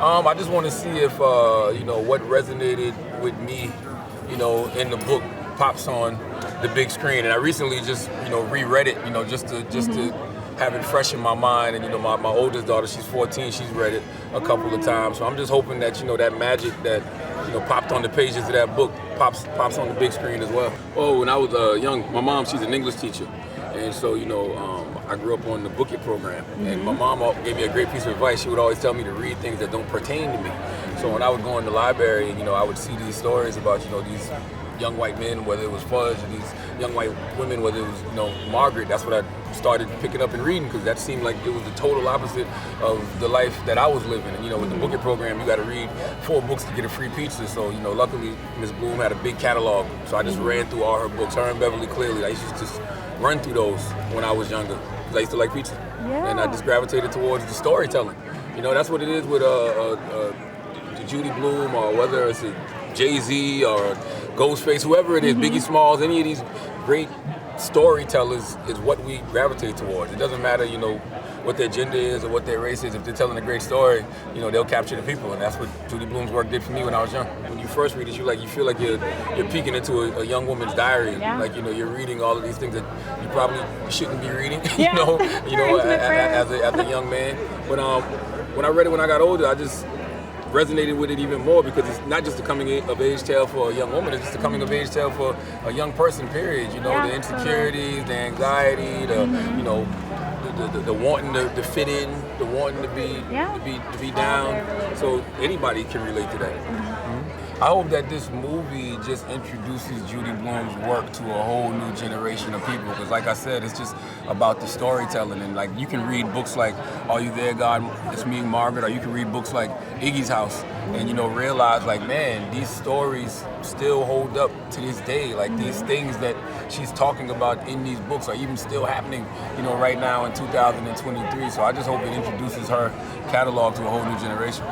I just want to see if what resonated with me, in the book pops on the big screen. And I recently just reread it, just to have it fresh in my mind. And my oldest daughter, she's 14, she's read it a couple of times. So I'm just hoping that that magic that popped on the pages of that book pops on the big screen as well. Oh, when I was young, my mom, she's an English teacher, and so I grew up on the Book It program, and my mom gave me a great piece of advice. She would always tell me to read things that don't pertain to me. So when I would go in the library, I would see these stories about these young white men, whether it was Fudge, or these young white women, whether it was Margaret. That's what I started picking up and reading, because that seemed like it was the total opposite of the life that I was living. And with the Book It program, you got to read 4 books to get a free pizza. So luckily Miss Bloom had a big catalog, so I just ran through all her books. Her and Beverly Clearly, I used to just run through those when I was younger, because I used to like pizza. Yeah. And I just gravitated towards the storytelling. That's what it is with Judy Blume, or whether it's a Jay-Z or Ghostface, whoever it is, Biggie Smalls, any of these great storytellers is what we gravitate towards. It doesn't matter, what their gender is or what their race is. If they're telling a great story, they'll capture the people, and that's what Judy Blume's work did for me when I was young. When you first read it, you feel like you're peeking into a young woman's diary. Yeah. Like you're reading all of these things that you probably shouldn't be reading. Yeah. As a young man. But when I read it when I got older, I just resonated with it even more, because it's not just a coming of age tale for a young woman, it's just a coming of age tale for a young person, period. Yeah, the insecurities, the anxiety, the wanting to fit in, the wanting to be down. So anybody can relate to that. I hope that this movie just introduces Judy Blume's work to a whole new generation of people, because like I said, it's just about the storytelling. And like, you can read books like Are You There, God? It's Me, Margaret, or you can read books like Iggy's House and realize, like, man, these stories still hold up to this day. Like, these things that she's talking about in these books are even still happening, right now in 2023. So I just hope it introduces her catalog to a whole new generation.